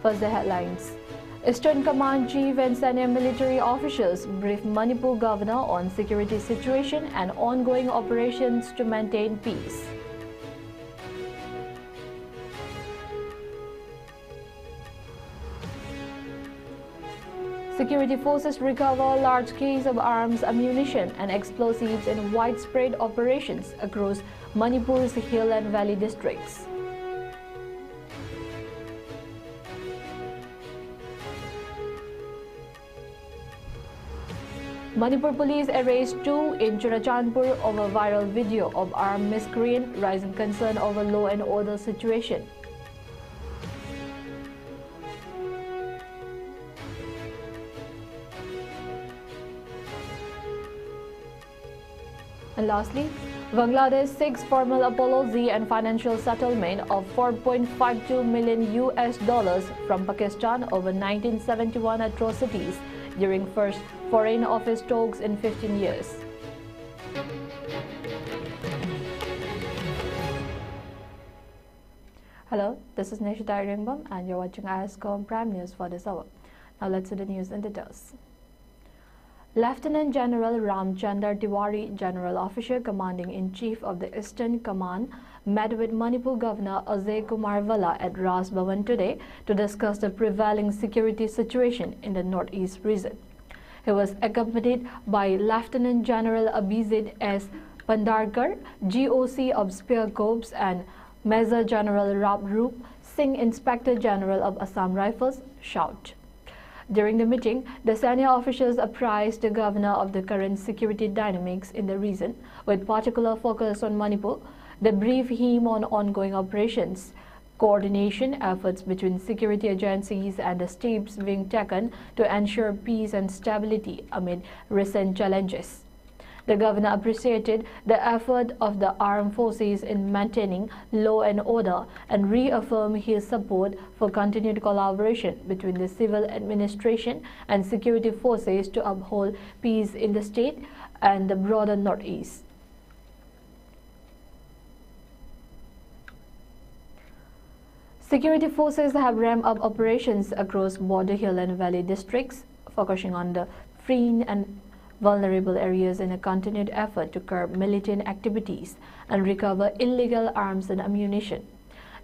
First, the headlines. Eastern Command Chief and senior military officials brief Manipur governor on security situation and ongoing operations to maintain peace. Security forces recover large case of arms, ammunition and explosives in widespread operations across Manipur's hill and valley districts. Manipur police arrest 2 in Churachandpur over viral video of armed miscreant, rising concern over law and order situation. And lastly, Bangladesh seeks formal apology and financial settlement of $4.52 million from Pakistan over 1971 atrocities during first Foreign Office talks in 15 years. Hello, this is Nishita Ringbam and you're watching ISCOM Prime News for this hour. Now let's see the news in details. Lieutenant General Ramchandar Tiwari, General Officer Commanding-in-Chief of the Eastern Command, met with Manipur Governor Ajay Kumar Vala at Ras Bhavan today to discuss the prevailing security situation in the northeast region. He was accompanied by Lieutenant General Abhijit S. Pandarkar, GOC of Spear Corps, and Major General Rabroop Singh, Inspector General of Assam Rifles, Shout. During the meeting, the senior officials apprised the governor of the current security dynamics in the region, with particular focus on Manipur. They briefed him on ongoing operations, coordination efforts between security agencies, and the steps being taken to ensure peace and stability amid recent challenges. The governor appreciated the effort of the armed forces in maintaining law and order and reaffirmed his support for continued collaboration between the civil administration and security forces to uphold peace in the state and the broader northeast. Security forces have ramped up operations across border hill and valley districts, focusing on the free and vulnerable areas in a continued effort to curb militant activities and recover illegal arms and ammunition.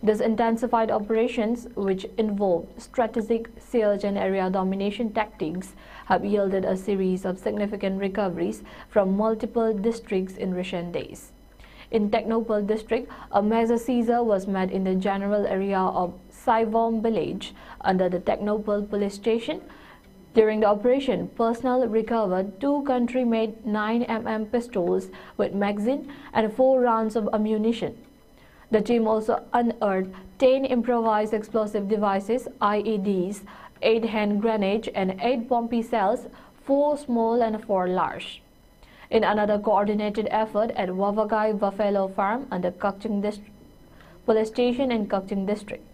These intensified operations, which involve strategic siege and area domination tactics, have yielded a series of significant recoveries from multiple districts in recent days. In Technopal district, a major seizure was made in the general area of Saivom village under the Technopal police station. During the operation, personnel recovered 2 country-made 9mm pistols with magazine and 4 rounds of ammunition. The team also unearthed 10 improvised explosive devices, IEDs, 8 hand grenades and 8 pompey cells, 4 small and 4 large. In another coordinated effort at Wavagai Buffalo Farm under Kakching Police Station in Kakching District,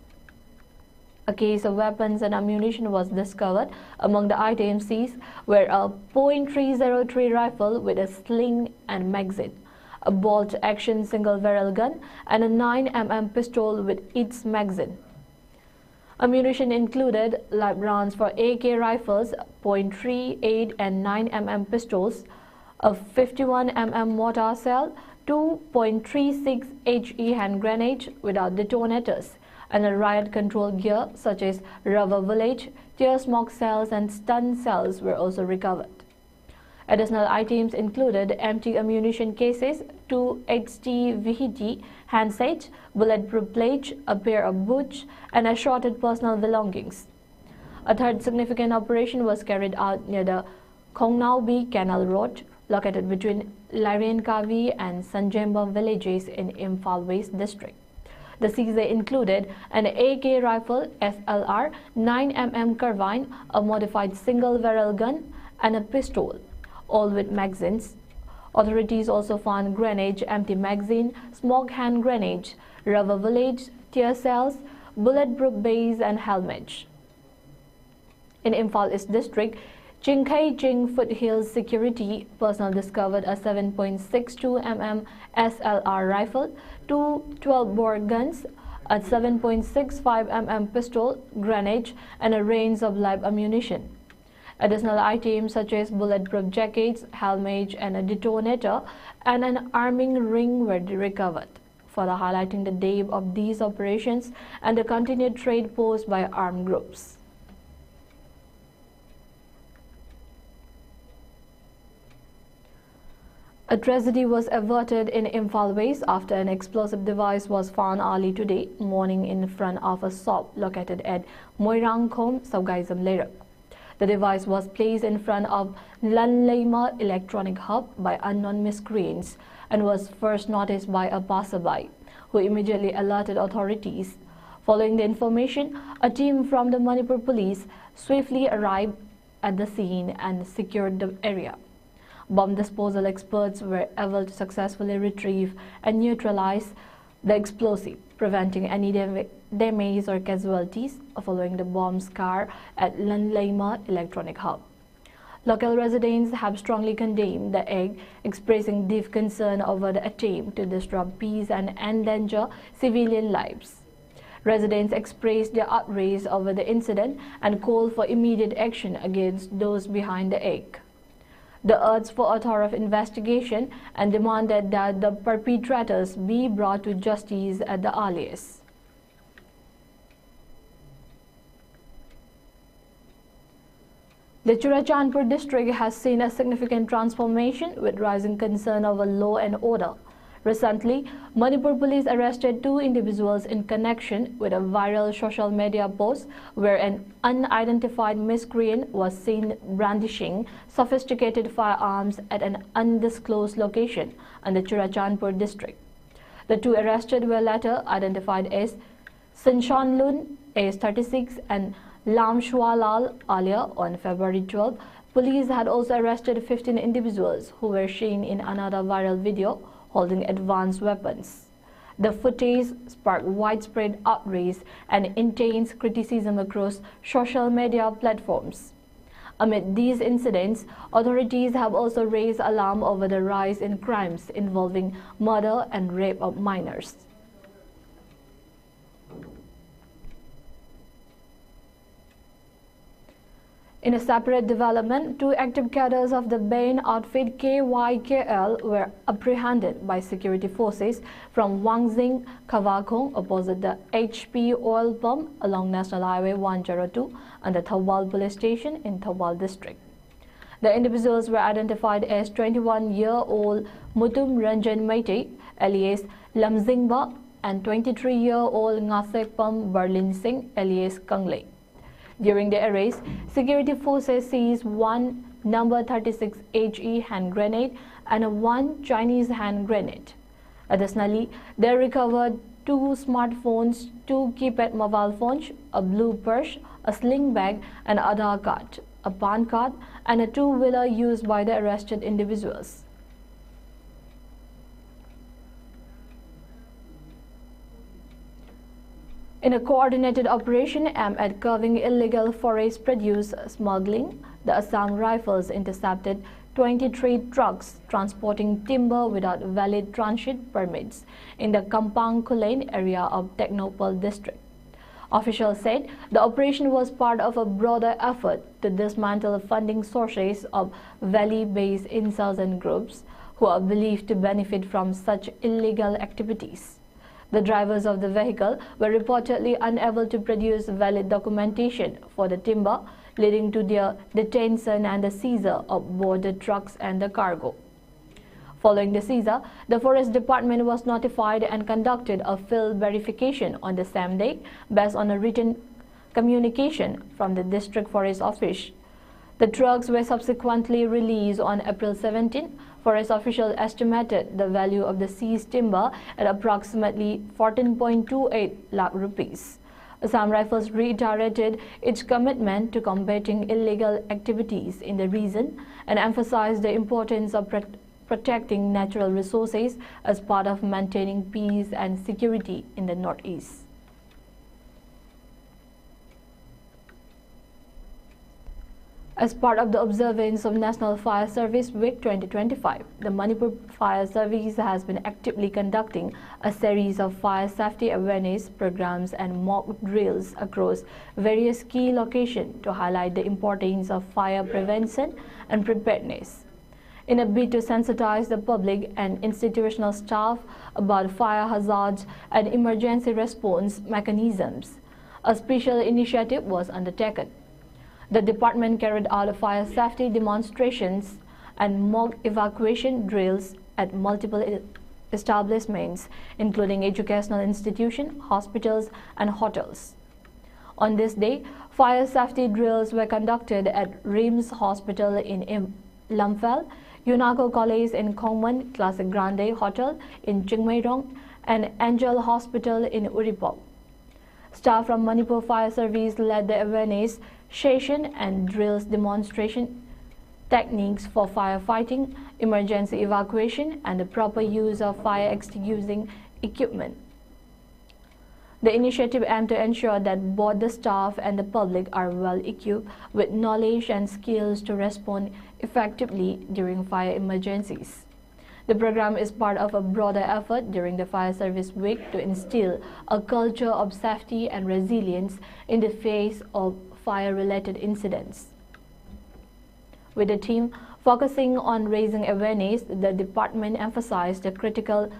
a case of weapons and ammunition was discovered. Among the items seized were a .303 rifle with a sling and magazine, a bolt-action single-barrel gun, and a 9mm pistol with its magazine. Ammunition included live rounds for AK rifles, .38 and 9mm pistols, a 51mm mortar shell, 2.36 HE hand grenades without detonators, and a riot control gear such as rubber bullet, tear smoke cells and stun cells were also recovered. Additional items included empty ammunition cases, 2 XT VHT handsets, bulletproof plates, a pair of boots, and assorted personal belongings. A third significant operation was carried out near the Khongnaubi Canal Road, located between Lariankavi and Sanjemba villages in Imphal West District. The seizure included an AK rifle, SLR, 9mm carbine, a modified single-barrel gun, and a pistol, all with magazines. Authorities also found grenades, empty magazine, smoke hand grenades, rubber bullets, tear cells, bulletproof base, and helmets. In Imphal East District, Chingkhai Ching Foothills Security personnel discovered a 7.62mm SLR rifle, 2 12-bore guns, a 7.65 mm pistol, grenade, and a range of live ammunition. Additional items such as bulletproof jackets, helmets, and a detonator and an arming ring were recovered, further highlighting the depth of these operations and the continued trade posed by armed groups. A tragedy was averted in Imphal West after an explosive device was found early today morning in front of a shop located at Moirangkhom, Saugaisam Lerak. The device was placed in front of Lanleima Electronic Hub by unknown miscreants and was first noticed by a passerby, who immediately alerted authorities. Following the information, a team from the Manipur police swiftly arrived at the scene and secured the area. Bomb disposal experts were able to successfully retrieve and neutralize the explosive, preventing any damage or casualties following the bomb scare at Lanleima Electronic Hub. Local residents have strongly condemned the act, expressing deep concern over the attempt to disrupt peace and endanger civilian lives. Residents expressed their outrage over the incident and called for immediate action against those behind the act. They urged for a thorough investigation and demanded that the perpetrators be brought to justice at the earliest. The Churachandpur district has seen a significant transformation with rising concern over law and order. Recently, Manipur police arrested 2 individuals in connection with a viral social media post where an unidentified miscreant was seen brandishing sophisticated firearms at an undisclosed location in the Churachandpur district. The 2 arrested were later identified as Sinshan Lun, age 36, and Lam Shua Lal earlier on February 12. Police had also arrested 15 individuals who were seen in another viral video holding advanced weapons. The footage sparked widespread outrage and intense criticism across social media platforms. Amid these incidents, authorities have also raised alarm over the rise in crimes involving murder and rape of minors. In a separate development, 2 active cadres of the Bain outfit KYKL were apprehended by security forces from Wangzing, Kavakong, opposite the HP oil pump along National Highway 102 and the Thawal police station in Thawal district. The individuals were identified as 21-year-old Mutum Ranjan Maite, alias Lamzingba, and 23-year-old Ngasekpam Berlin Singh, alias Kangle. During the arrest, security forces seized 1 number 36 HE hand grenade and 1 Chinese hand grenade. Additionally, they recovered 2 smartphones, 2 keypad mobile phones, a blue purse, a sling bag, an Aadhaar card, a PAN card, and a 2-wheeler used by the arrested individuals. In a coordinated operation aimed at curbing illegal forest produce smuggling, the Assam Rifles intercepted 23 trucks transporting timber without valid transit permits in the Kampang Kulen area of Technopal district. Officials said the operation was part of a broader effort to dismantle funding sources of valley-based insurgent groups who are believed to benefit from such illegal activities. The drivers of the vehicle were reportedly unable to produce valid documentation for the timber, leading to their detention and the seizure of both the trucks and the cargo. Following the seizure, the Forest Department was notified and conducted a field verification on the same day based on a written communication from the District Forest Office. The trucks were subsequently released on April 17. Forest officials estimated the value of the seized timber at approximately 14.28 lakh rupees. Assam Rifles reiterated its commitment to combating illegal activities in the region and emphasized the importance of protecting natural resources as part of maintaining peace and security in the Northeast. As part of the observance of National Fire Service Week 2025, the Manipur Fire Service has been actively conducting a series of fire safety awareness programs and mock drills across various key locations to highlight the importance of fire prevention and preparedness. In a bid to sensitize the public and institutional staff about fire hazards and emergency response mechanisms, a special initiative was undertaken. The department carried out fire safety demonstrations and mock evacuation drills at multiple establishments, including educational institutions, hospitals, and hotels. On this day, fire safety drills were conducted at RIMS Hospital in Lamphel, UNACO College in Khongman, Classic Grande Hotel in Chingmairong, and Angel Hospital in Uripok. Staff from Manipur Fire Service led the awareness session and drills demonstration techniques for firefighting, emergency evacuation, and the proper use of fire extinguishing equipment. The initiative aimed to ensure that both the staff and the public are well equipped with knowledge and skills to respond effectively during fire emergencies. The program is part of a broader effort during the Fire Service Week to instill a culture of safety and resilience in the face of fire-related incidents. With the team focusing on raising awareness, the department emphasized the critical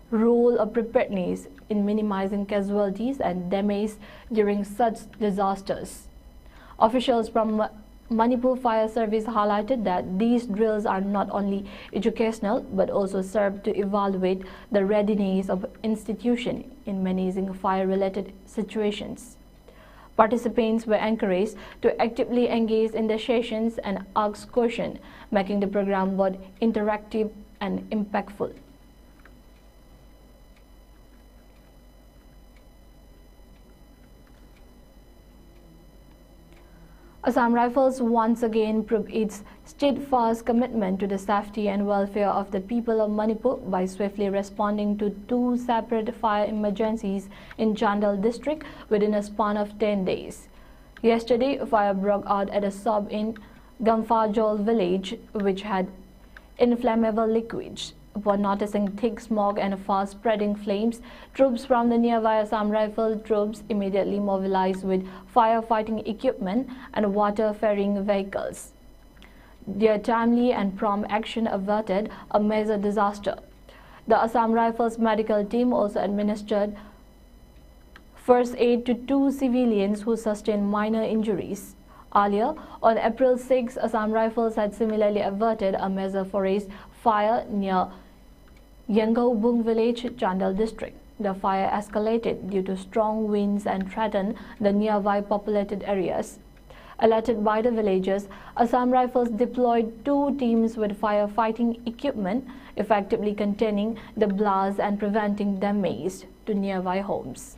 role of preparedness in minimizing casualties and damage during such disasters. Officials from Manipur Fire Service highlighted that these drills are not only educational but also serve to evaluate the readiness of institutions in managing fire-related situations. Participants were encouraged to actively engage in the sessions and ask questions, making the program both interactive and impactful. Assam Rifles once again proved its steadfast commitment to the safety and welfare of the people of Manipur by swiftly responding to 2 separate fire emergencies in Chandal district within a span of 10 days. Yesterday, a fire broke out at a sub in Gamfajol village which had inflammable liquids. Upon noticing thick smoke and fast-spreading flames, troops from the nearby Assam Rifle troops immediately mobilized with firefighting equipment and water-ferrying vehicles. Their timely and prompt action averted a major disaster. The Assam Rifles medical team also administered first aid to 2 civilians who sustained minor injuries. Earlier, on April 6, Assam Rifles had similarly averted a major forest fire near Yangaubung village, Chandal district. The fire escalated due to strong winds and threatened the nearby populated areas. Alerted by the villagers, Assam Rifles deployed 2 teams with firefighting equipment, effectively containing the blast and preventing damage to nearby homes.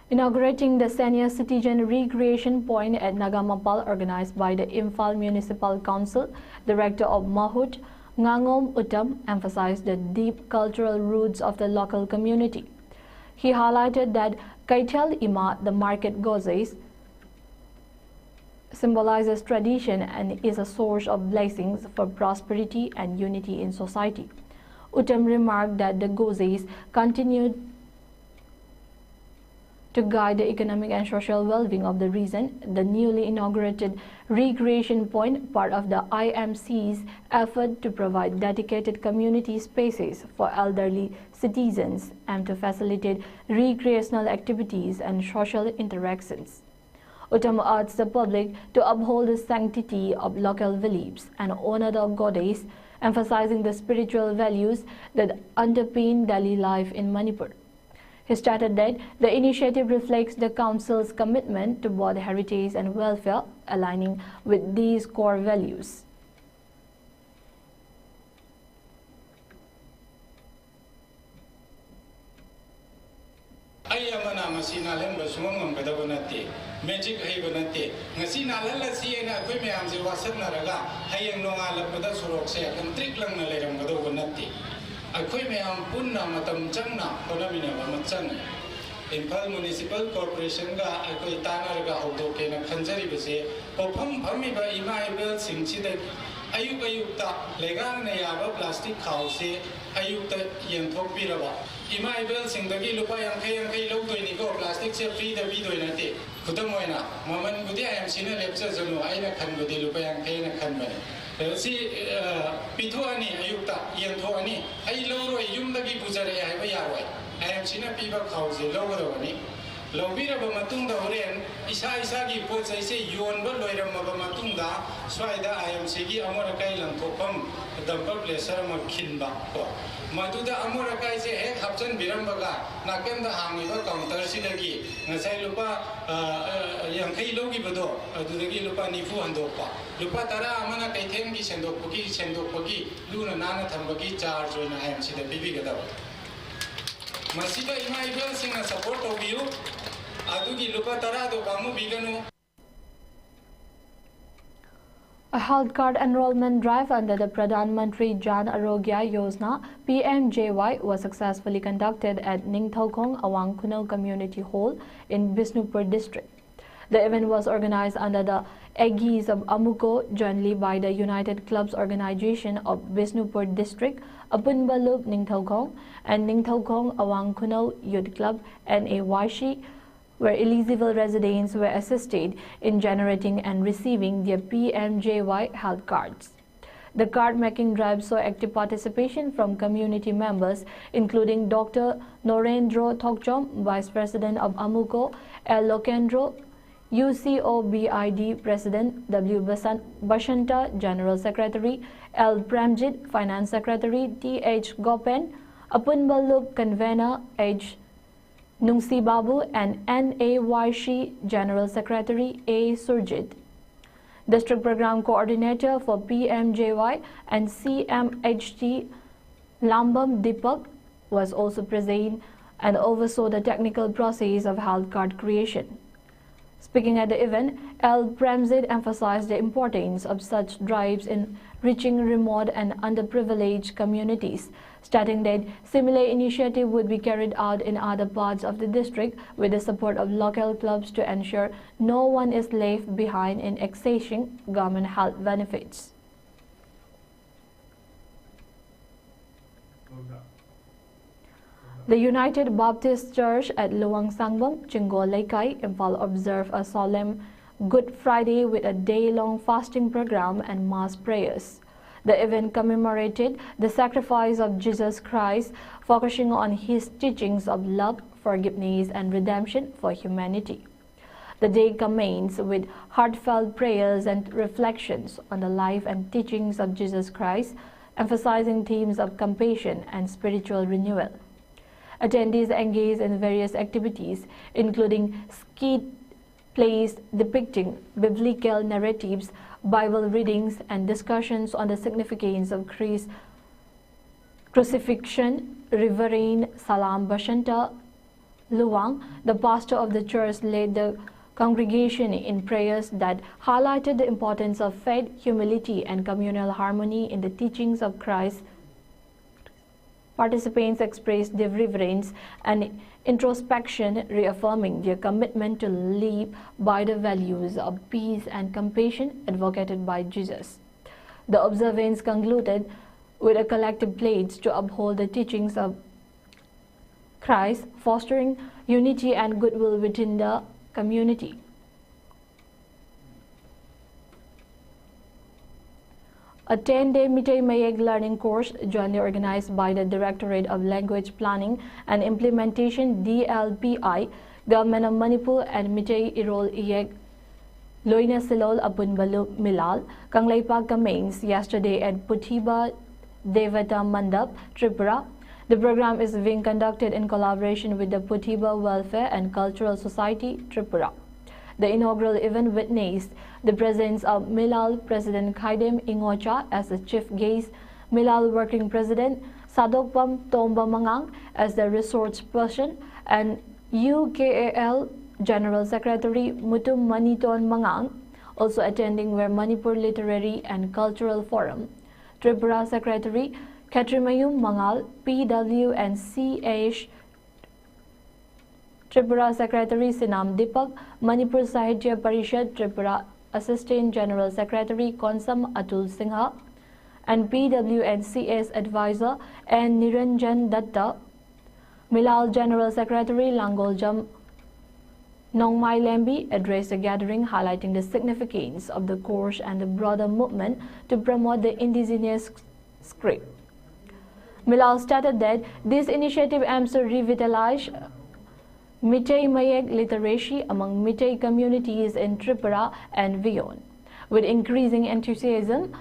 Inaugurating the Senior Citizen Recreation Point at Nagamapal, organized by the Imphal Municipal Council, Director of Mahut, Ngangom Uttam, emphasized the deep cultural roots of the local community. He highlighted that Kaital Ima, the market goddess, symbolizes tradition and is a source of blessings for prosperity and unity in society. Uttam remarked that the goddess continued to guide the economic and social well-being of the region. The newly inaugurated recreation point, part of the IMC's effort to provide dedicated community spaces for elderly citizens and to facilitate recreational activities and social interactions. Uttam urged the public to uphold the sanctity of local beliefs and honor the goddess, emphasizing the spiritual values that underpin daily life in Manipur. He stated that the initiative reflects the Council's commitment to both heritage and welfare, aligning with these core values. Magic Havenate, Nasina Lalasi and Aquimiams, it was Senaraga, Hayang Noala Pedasuro said, and Tricklang Latam Gadoganati. Aquimiam Punna Matam Chana, Bonamina Matsan. Imphal Municipal Corporation ga akoi tana ga hodo ke na khanjari bese pofam phami ba ima ibel singchi de ayuk ayuk ta legang na yaba plastic khaw se ayuk ta yeng thok bi ra ba ima ibel sing da gi lupa yang khai lo doi ni ko plastic se free da bi doi na te khudam moina maman gudi ayam sina lepcha janu aina khan gudi lupa yang khai na khan ba si pithu ani ayuk ta yeng tho ani ai lo roi yum da gi bujare ai ba ya roi ayam sina pi ba khaw se lo ga ro ni Lobira ba matung da horen isa gi po chai se yon ba loiram ba matung da swaida IMC gi amora kai lang thopam dampar pleasure ma khin ba ko madu da amora kai se ek hapchan biram ba ga nakan da hangi ba counter si dagi ngasai lupa yang kai logi bodo adu dagi lupa nifu hando pa lupa tara amana kai them gi sendok poki luna nana tham ba gi charge na IMC da bibi ga da masida ima ibel singa support of you adugi lupa tara do kamu biganu. A health card enrollment drive under the Pradhan Mantri Jan Arogya Yojana (PMJY) was successfully conducted at Ningthaukong Awang Kunal Community Hall in Bisnupur district. The event was organized under the aegis of AMUCO jointly by the United Clubs Organization of Bisnupur District, Apunbaluk Ningthaukong, and Ningthaukong Awang Kunal Youth Club (NAYC), where eligible residents were assisted in generating and receiving their PMJY health cards. The card-making drive saw active participation from community members, including Dr. Norendro Thokchom, Vice President of AMUCO, L. Lokendro, UCOBID President W. Bashanta, General Secretary, L. Pramjit, Finance Secretary, T.H. Gopen, Apunbaluk Convener, H. Nungsi Babu, and NAYC General Secretary A. Surjit. District Program Coordinator for PMJY and CMHT Lambam Deepak was also present and oversaw the technical process of health card creation. Speaking at the event, L. Pramjit emphasized the importance of such drives in reaching remote and underprivileged communities, stating that similar initiative would be carried out in other parts of the district with the support of local clubs to ensure no one is left behind in accessing government health benefits. The United Baptist Church at Luang Sangbang, Chingo Laikai, Impal observed a solemn Good Friday with a day-long fasting program and mass prayers. The event commemorated the sacrifice of Jesus Christ, focusing on his teachings of love, forgiveness, and redemption for humanity. The day commences with heartfelt prayers and reflections on the life and teachings of Jesus Christ, emphasizing themes of compassion and spiritual renewal. Attendees engaged in various activities, including skit plays depicting biblical narratives, Bible readings, and discussions on the significance of Christ's crucifixion. Reverend Salam Bashanta Luang, the pastor of the church, led the congregation in prayers that highlighted the importance of faith, humility, and communal harmony in the teachings of Christ. Participants expressed their reverence and introspection, reaffirming their commitment to live by the values of peace and compassion advocated by Jesus. The observance concluded with a collective pledge to uphold the teachings of Christ, fostering unity and goodwill within the community. A 10-day Mitay Mayeg learning course jointly organized by the Directorate of Language Planning and Implementation DLPI, Government of Manipur, and Mitay Irol Iyeg Loina Silol Apunbalu Milal, Kanglaipa commenced yesterday at Puthiba Devata Mandap, Tripura. The program is being conducted in collaboration with the Puthiba Welfare and Cultural Society, Tripura. The inaugural event witnessed the presence of Milal President Khaidem Ingocha as the chief guest, Milal Working President Sadokpam Tomba Mangang as the resource person, and UKAL General Secretary Mutum Maniton Mangang. Also attending were Manipur Literary and Cultural Forum, Tripura Secretary Katrimayum Mangal, PW and CH Tripura Secretary Sinam Deepak, Manipur Sahitya Parishad Tripura Assistant General Secretary Konsam Atul Singha, and PWNCS Advisor N. Niranjan Datta, Milal General Secretary Langoljam Nongmai Lembi addressed the gathering, highlighting the significance of the course and the broader movement to promote the indigenous script. Milal stated that this initiative aims to revitalize Meitei Mayek literacy among Meitei communities in Tripura and beyond. With increasing enthusiasm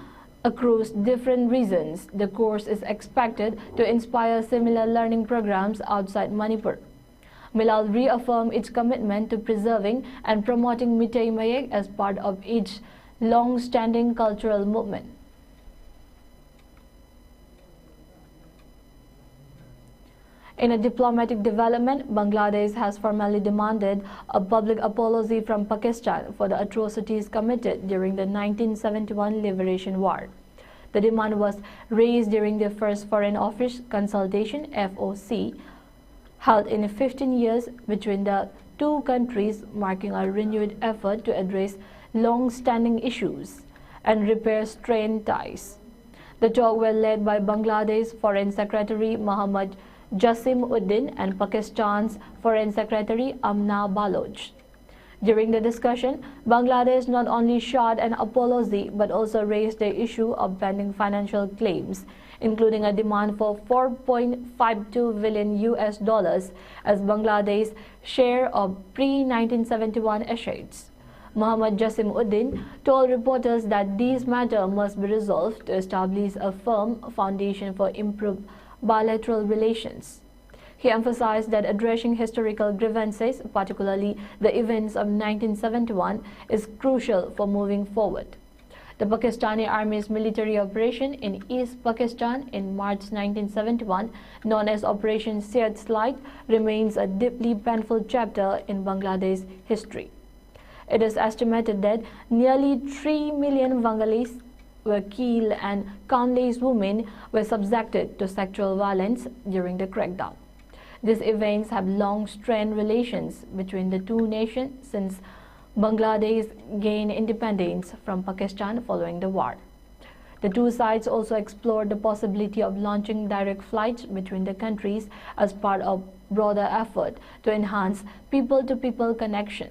across different regions, the course is expected to inspire similar learning programs outside Manipur. Milal reaffirmed its commitment to preserving and promoting Meitei Mayek as part of its long-standing cultural movement. In a diplomatic development, Bangladesh has formally demanded a public apology from Pakistan for the atrocities committed during the 1971 Liberation War. The demand was raised during the first Foreign Office Consultation (FOC) held in 15 years between the two countries, marking a renewed effort to address long-standing issues and repair strained ties. The talks were led by Bangladesh Foreign Secretary Muhammad Jasim Uddin and Pakistan's Foreign Secretary Amna Baloch. During the discussion, Bangladesh not only sought an apology but also raised the issue of pending financial claims, including a demand for $4.52 billion as Bangladesh's share of pre-1971 assets. Muhammad Jasim Uddin told reporters that these matters must be resolved to establish a firm foundation for improved bilateral relations. He emphasized that addressing historical grievances, particularly the events of 1971, is crucial for moving forward. The Pakistani Army's military operation in East Pakistan in March 1971, known as Operation Searchlight, remains a deeply painful chapter in Bangladesh's history. It is estimated that nearly 3 million Bengalis were killed and countless women were subjected to sexual violence during the crackdown. These events have long strained relations between the two nations since Bangladesh gained independence from Pakistan following the war. The two sides also explored the possibility of launching direct flights between the countries as part of a broader effort to enhance people-to-people connection.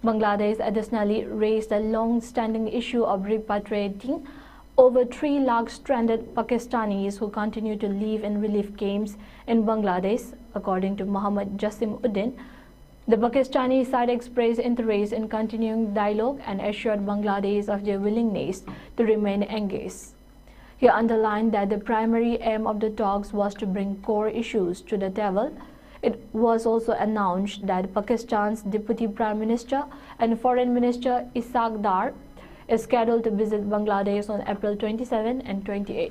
Bangladesh additionally raised a long-standing issue of repatriating over 3 lakh stranded Pakistanis who continue to live in relief camps in Bangladesh. According to Muhammad Jasim Uddin, the Pakistani side expressed interest in continuing dialogue and assured Bangladesh of their willingness to remain engaged. He underlined that the primary aim of the talks was to bring core issues to the table. It was also announced that Pakistan's Deputy Prime Minister and Foreign Minister Ishaq Dar is scheduled to visit Bangladesh on April 27 and 28.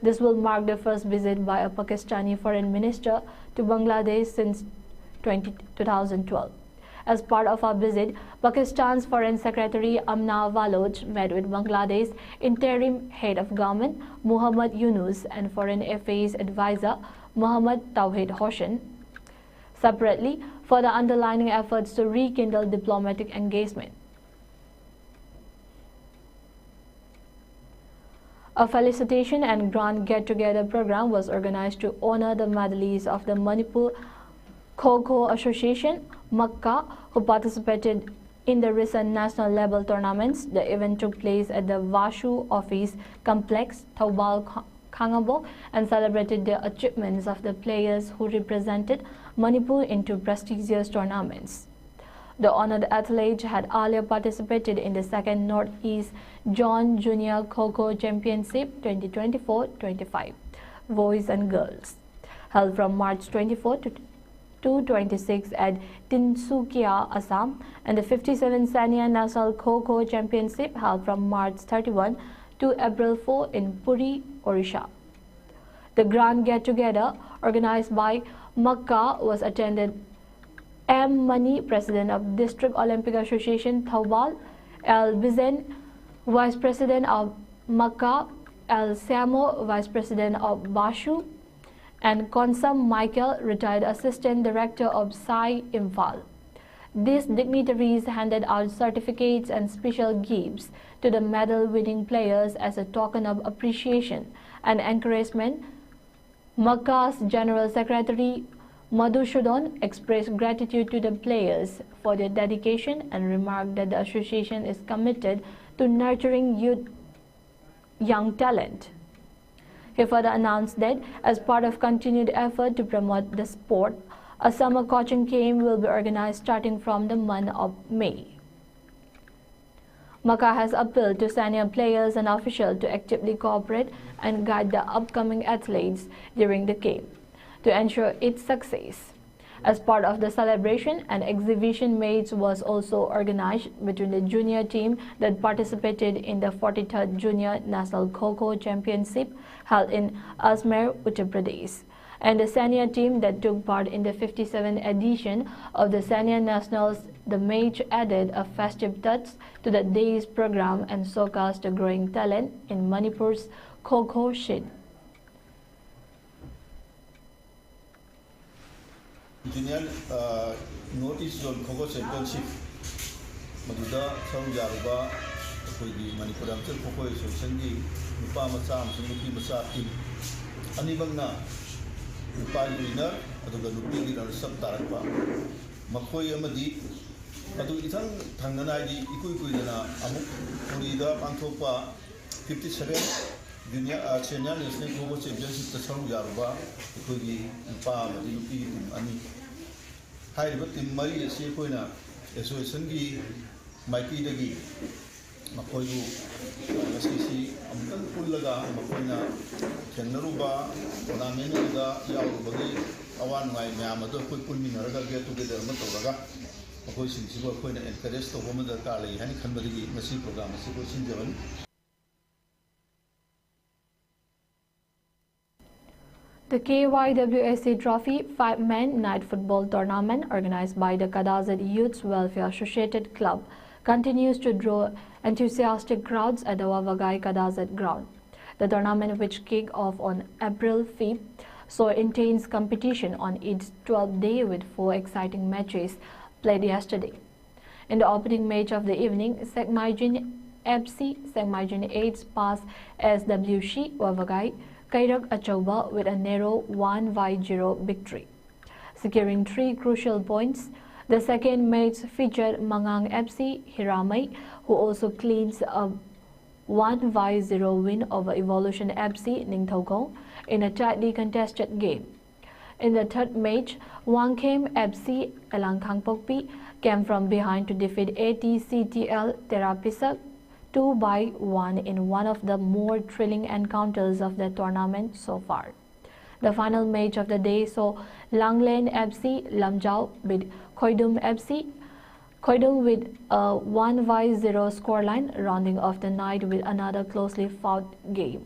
This will mark the first visit by a Pakistani Foreign Minister to Bangladesh since 2012. As part of our visit, Pakistan's Foreign Secretary Amna Baloch met with Bangladesh's interim head of government Muhammad Yunus and Foreign Affairs Advisor Muhammad Tawhid Hossain separately, further underlining efforts to rekindle diplomatic engagement. A felicitation and grand get-together program was organized to honor the medalists of the Manipur Kho-Kho Association, Makkah, who participated in the recent national level tournaments. The event took place at the Vashu Office Complex, Thoubal, Khangabo, and celebrated the achievements of the players who represented Manipur in 2 prestigious tournaments. The honored athletes had earlier participated in the second Northeast Zone Junior Kho-Kho Championship 2024-25, boys and girls, held from March 24 to 26 at Tinsukia, Assam, and the 57th Senior National Kho-Kho Championship held from March 31 to April 4 in Puri, Odisha. The grand get-together, organized by Makkah, was attended M. Mani, President of District Olympic Association Thoubal, L. Bizen, Vice President of Makkah, L. Samo, Vice President of Bashu, and Konsam Michael, retired Assistant Director of SAI Imphal. These dignitaries handed out certificates and special gifts to the medal-winning players as a token of appreciation and encouragement. Macca's General Secretary Madhusudhan expressed gratitude to the players for their dedication and remarked that the association is committed to nurturing young talent. He further announced that as part of continued effort to promote the sport, a summer coaching camp will be organized starting from the month of May. Macca has appealed to senior players and officials to actively cooperate and guide the upcoming athletes during the camp to ensure its success. As part of the celebration, an exhibition match was also organized between the junior team that participated in the 43rd Junior National Kho-Kho Championship held in Ajmer, Uttar Pradesh, and the senior team that took part in the 57th edition of the Senior Nationals. The match added a festive touch to the day's program and showcased the growing talent in Manipur's Kho-Kho scene. Junior Northeast Zone Kho-Kho Championship Maduda Saru Yaruba Koigi Manipur Amchal Kho-Kho Association gi Nupa Macha amsung Nupi Macha team Anibangna Nupa winner aduga Nupi gi runners-up tarakpa Makhoi amadi adu ithang thangnanai di ikui-kuidana amuk Purida pangthokpa 57 Junior Senior National Kho-Kho Championship ta Saru Yaruba koigi Nupa amadi Nupi team ani Hairiba team mari asi koina association gi maiki dagi makoibu ngasisi amkan pullaga makoina kennaruba tournament da yaurubagi awan ngai myam ado koi pulminaraga get together ma toraga makoi singsiba koina encourage to homa darkar lai hani khanbadigi masi program asi ko sinjabani. The KYWSA Trophy 5-man night football tournament organized by the Kadazat Youth Welfare Associated Club continues to draw enthusiastic crowds at the Wavagai Kadazat ground. The tournament, which kicked off on April 5th, saw intense competition on its 12th day with 4 exciting matches played yesterday. In the opening match of the evening, Sekmaijin FC, Sekmaijin 8 passed SWC Wavagai Kairak Achauba with a narrow 1-0 victory. Securing 3 crucial points, the second match featured Mangang FC Hiramai, who also cleans a 1-0 win over Evolution FC Ningthokong in a tightly contested game. In the third match, Wangkhem FC Elangkhangpokpi came from behind to defeat ATCTL Terapisak 2-1 in one of the more thrilling encounters of the tournament so far. The final match of the day saw Langlen FC Lamjau beat Khoidum FC Khoidum with a 1-0 scoreline, rounding off the night with another closely fought game.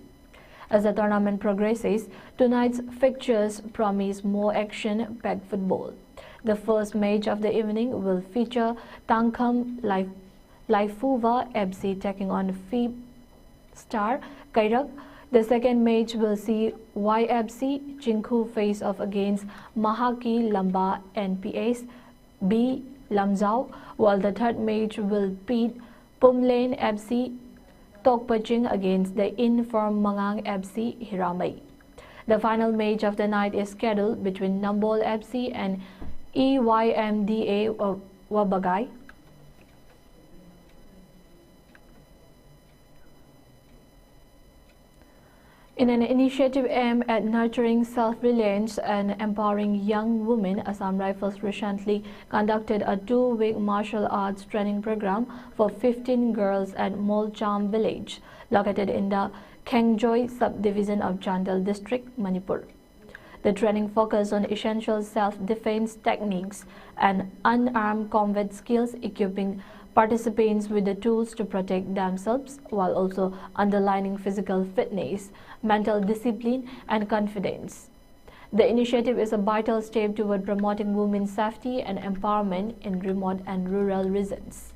As the tournament progresses, tonight's fixtures promise more action-packed football. The first match of the evening will feature Tangkham Laifuva FC taking on Phi Star Kairak. The second match will see YFC Chinku face off against Mahaki Lamba NPS B Lamzao, while the third match will pit Pumlane FC Tokpaching against the in-form Mangang FC Hiramai. The final match of the night is scheduled between Nambol FC and EYMDA Wabagai. In an initiative aimed at nurturing self-reliance and empowering young women, Assam Rifles recently conducted a 2-week martial arts training program for 15 girls at Molcham village, located in the Khengjoy subdivision of Chandel district, Manipur. The training focused on essential self-defense techniques and unarmed combat skills, equipping participants with the tools to protect themselves while also underlining physical fitness, mental discipline, and confidence. The initiative is a vital step toward promoting women's safety and empowerment in remote and rural regions.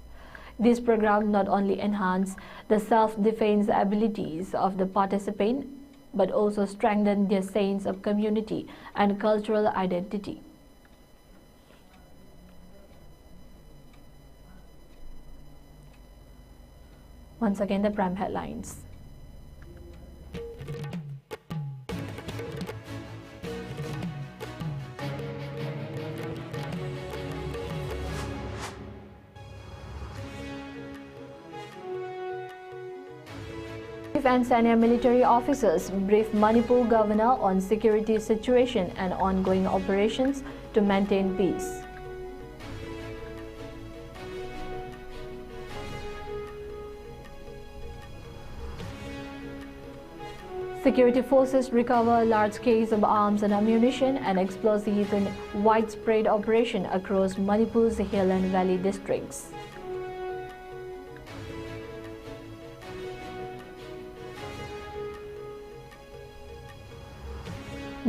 This program not only enhances the self-defense abilities of the participant, but also strengthen their sense of community and cultural identity. Once again, the prime headlines. And senior military officers brief Manipur governor on security situation and ongoing operations to maintain peace. Security forces recover large case of arms and ammunition and explosives in widespread operation across Manipur's hill and valley districts.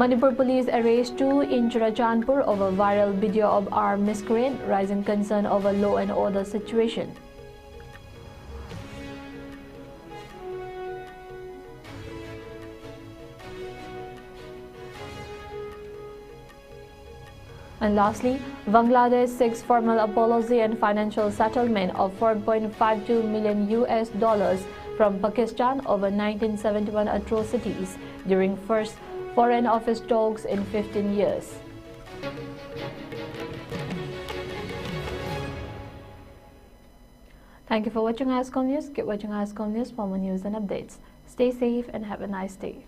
Manipur police arrest 2 in Churachandpur over viral video of armed miscreant, rising concern over law and order situation. And lastly, Bangladesh seeks formal apology and financial settlement of $4.52 million from Pakistan over 1971 atrocities during first Foreign Office talks in 15 years. Thank you for watching ISCOM News. Keep watching ISCOM News for more news and updates. Stay safe and have a nice day.